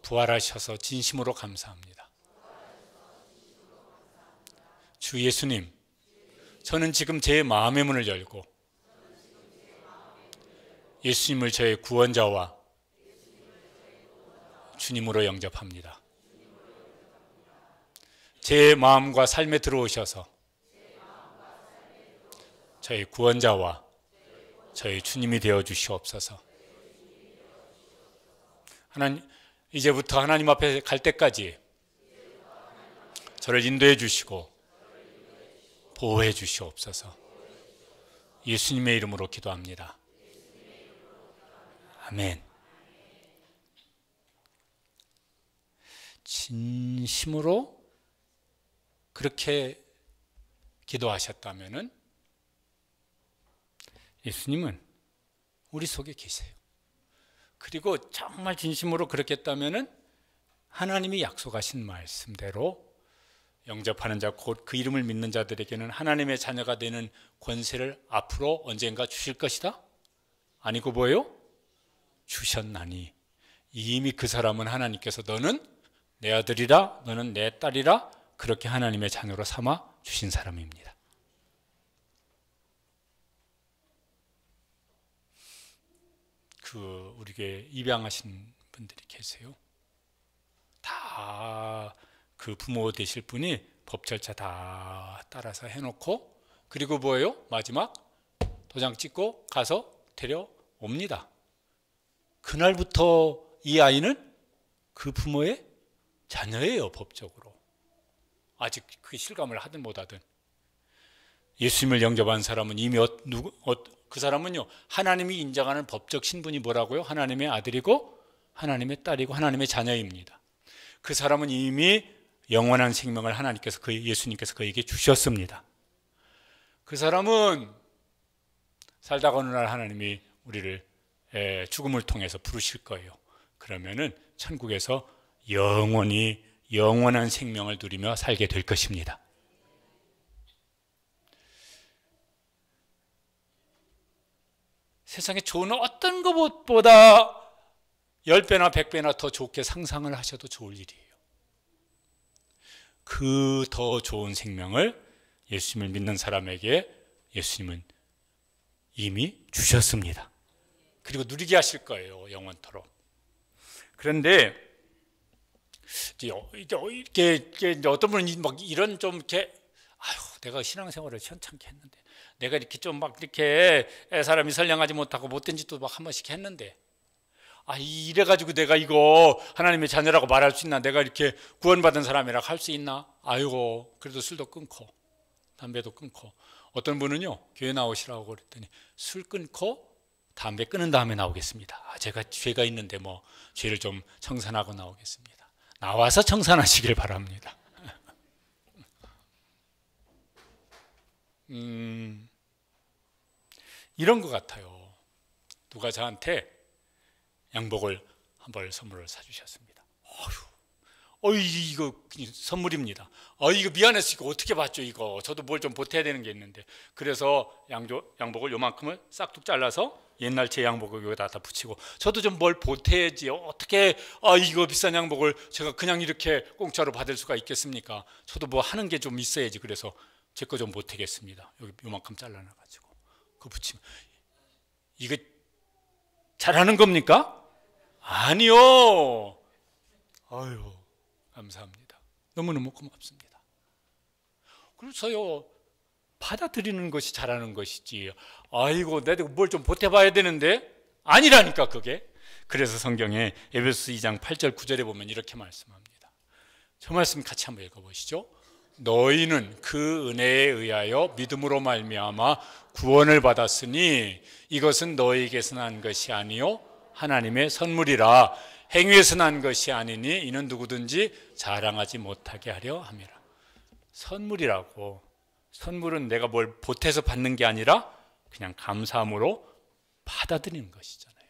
부활하셔서 진심으로 감사합니다. 주 예수님, 저는 지금 제 마음의 문을 열고 예수님을 저의 구원자와 주님으로 영접합니다. 제 마음과 삶에 들어오셔서 저의 구원자와 저희 주님이 되어 주시옵소서. 하나님, 이제부터 하나님 앞에 갈 때까지 저를 인도해 주시고 보호해 주시옵소서. 예수님의 이름으로 기도합니다. 아멘. 진심으로 그렇게 기도하셨다면은 예수님은 우리 속에 계세요. 그리고 정말 진심으로 그렇게 했다면은 하나님이 약속하신 말씀대로 영접하는 자, 곧 그 이름을 믿는 자들에게는 하나님의 자녀가 되는 권세를 앞으로 언젠가 주실 것이다? 아니고 뭐예요? 주셨나니 이미 그 사람은 하나님께서 너는 내 아들이라, 너는 내 딸이라 그렇게 하나님의 자녀로 삼아 주신 사람입니다. 우리 교회 입양하신 분들이 계세요. 다 그 부모 되실 분이 법 절차 다 따라서 해놓고, 그리고 뭐예요? 마지막 도장 찍고 가서 데려옵니다. 그날부터 이 아이는 그 부모의 자녀예요, 법적으로. 아직 그게 실감을 하든 못하든. 예수님을 영접한 사람은 이미 그 사람은요, 하나님이 인정하는 법적 신분이 뭐라고요? 하나님의 아들이고 하나님의 딸이고 하나님의 자녀입니다. 그 사람은 이미 영원한 생명을 예수님께서 그에게 주셨습니다. 그 사람은 살다가 어느 날 하나님이 우리를 죽음을 통해서 부르실 거예요. 그러면은 천국에서 영원한 생명을 누리며 살게 될 것입니다. 세상에 좋은 어떤 것보다 10배나 100배나 더 좋게 상상을 하셔도 좋을 일이에요. 그 더 좋은 생명을 예수님을 믿는 사람에게 예수님은 이미 주셨습니다. 그리고 누리게 하실 거예요, 영원토록. 그런데 이게 어떤 분은 막 이런 좀 이렇게, 내가 신앙생활을 시원찮게 했는데, 내가 이렇게 좀 막 이렇게 사람이 선량하지 못하고 못된 짓도 막 한 번씩 했는데, 이래가지고 내가 이거 하나님의 자녀라고 말할 수 있나? 내가 이렇게 구원받은 사람이라고 할 수 있나? 그래도 술도 끊고 담배도 끊고. 어떤 분은요, 교회 나오시라고 그랬더니 술 끊고 담배 끊은 다음에 나오겠습니다. 제가 죄가 있는데 뭐 죄를 좀 청산하고 나오겠습니다. 나와서 청산하시길 바랍니다. 이런 것 같아요. 누가 저한테 양복을 한 벌 선물을 사주셨습니다. 이거 선물입니다. 이거 미안해서 이거 어떻게 받죠? 이거 저도 뭘 좀 보태야 되는 게 있는데, 그래서 양복을 요만큼을 싹둑 잘라서 옛날 제 양복을 여기다 다 붙이고, 저도 좀 뭘 보태야지. 어떻게 이거 비싼 양복을 제가 그냥 이렇게 공짜로 받을 수가 있겠습니까? 저도 뭐 하는 게 좀 있어야지. 그래서 제 거 좀 보태겠습니다. 여기 요만큼 잘라놔가지고 그거 붙이면, 이거 잘하는 겁니까? 아니요. 아유, 감사합니다. 너무너무 고맙습니다. 그래서요, 받아들이는 것이 잘하는 것이지, 아이고 내가 뭘 좀 보태봐야 되는데, 아니라니까 그게. 그래서 성경에 에베소서 2장 8절 9절에 보면 이렇게 말씀합니다. 저 말씀 같이 한번 읽어보시죠. 너희는 그 은혜에 의하여 믿음으로 말미암아 구원을 받았으니 이것은 너희에게서 난 것이 아니요 하나님의 선물이라. 행위에서 난 것이 아니니 이는 누구든지 자랑하지 못하게 하려 함이라. 선물이라고. 선물은 내가 뭘 보태서 받는 게 아니라 그냥 감사함으로 받아들이는 것이잖아요.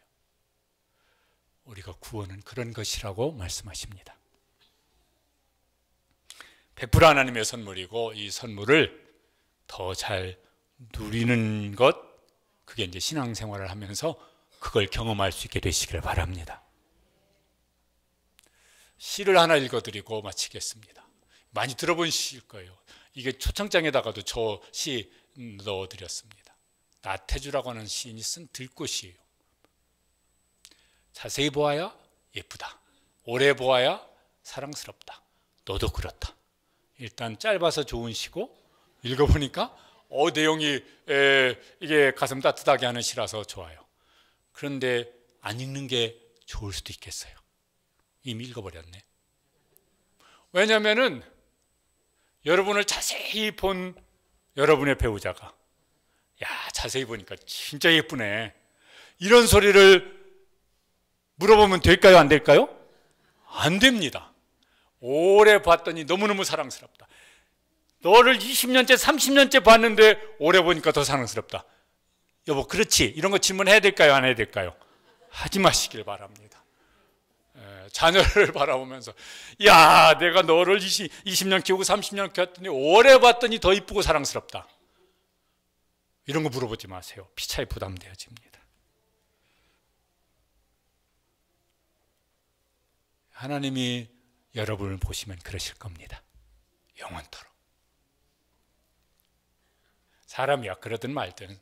우리가 구원은 그런 것이라고 말씀하십니다. 100% 하나님의 선물이고, 이 선물을 더 잘 누리는 것, 그게 이제 신앙생활을 하면서 그걸 경험할 수 있게 되시기를 바랍니다. 시를 하나 읽어드리고 마치겠습니다. 많이 들어본 시일 거예요. 이게 초청장에다가도 저 시 넣어드렸습니다. 나태주라고 하는 시인이 쓴 들꽃이에요. 자세히 보아야 예쁘다. 오래 보아야 사랑스럽다. 너도 그렇다. 일단 짧아서 좋은 시고, 읽어보니까 내용이 이게 가슴 따뜻하게 하는 시라서 좋아요. 그런데 안 읽는 게 좋을 수도 있겠어요. 이미 읽어버렸네. 왜냐하면은 여러분을 자세히 본 여러분의 배우자가, 야, 자세히 보니까 진짜 예쁘네, 이런 소리를 물어보면 될까요? 안 될까요? 안 됩니다. 오래 봤더니 너무너무 사랑스럽다. 너를 20년째 30년째 봤는데 오래 보니까 더 사랑스럽다. 여보 그렇지? 이런 거 질문해야 될까요? 안 해야 될까요? 하지 마시길 바랍니다. 자녀를 바라보면서, 야, 내가 너를 20년 키우고 30년 키웠더니 오래 봤더니 더 이쁘고 사랑스럽다. 이런 거 물어보지 마세요. 피차에 부담되어집니다. 하나님이 여러분을 보시면 그러실 겁니다. 영원토록. 사람이야 그러든 말든,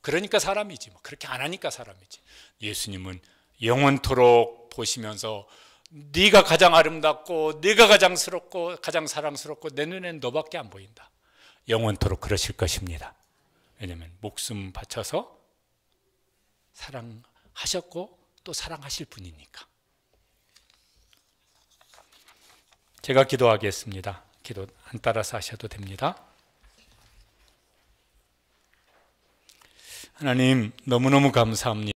그러니까 사람이지, 뭐 그렇게 안 하니까 사람이지. 예수님은 영원토록 보시면서 네가 가장 아름답고 네가 가장 스럽고 가장 사랑스럽고 내 눈엔 너밖에 안 보인다. 영원토록 그러실 것입니다. 왜냐하면 목숨 바쳐서 사랑하셨고 또 사랑하실 분이니까. 제가 기도하겠습니다. 기도 안 따라서 하셔도 됩니다. 하나님, 너무너무 감사합니다.